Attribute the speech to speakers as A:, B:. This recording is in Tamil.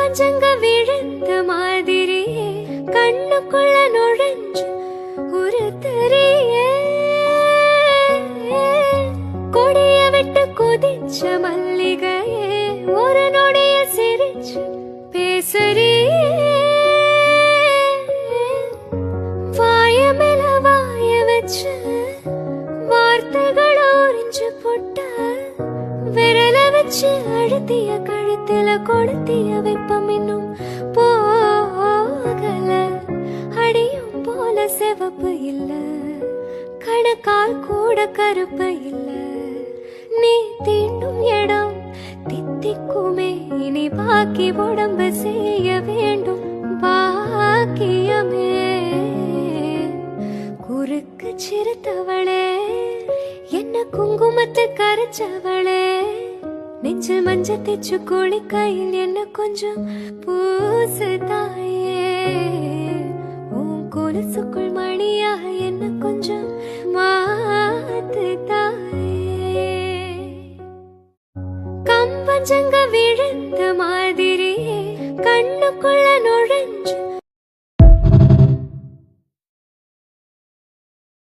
A: கம்பஞ்சங்க விழுந்த மாதிரியே கண்ணுக்குள்ள நுழைஞ்சு ஒரு தெரிய கொடிய விட்டு குதிச்ச மல்லிகையே ஒரு நொடிய சிரிச்சு பேசறியே வாய மேல வாய வச்சு வார்த்தைகள் ஓரிஞ்சு போட்ட விரல வச்சு அழுத்திய கழுத்தில கொடுத்திய வெப்பம் இன்னும் போகல அடியும் போல செவப்பு இல்ல கணக்கால் கூட கருப்பு இல்ல நீ தீண்டும் இடம் தித்திக்குமே இனி பாக்கி உடம்பு செய்ய வேண்டும் பாக்கியமே குறுக்கு சிறுத்தவளே என்ன குங்குமத்து கரைச்சவளே நெஞ்சில் மஞ்ச தேச்சு குளிக்கையில் என்ன கொஞ்சம் பூசு தாயே உன் கொலுசுக்குள் மணியாக என்ன கொஞ்சம் மாத்து தாயே கம்பஞ்சங்க விழுந்த மாதிரியே கண்ணுக்குள்ள நுழைஞ்சு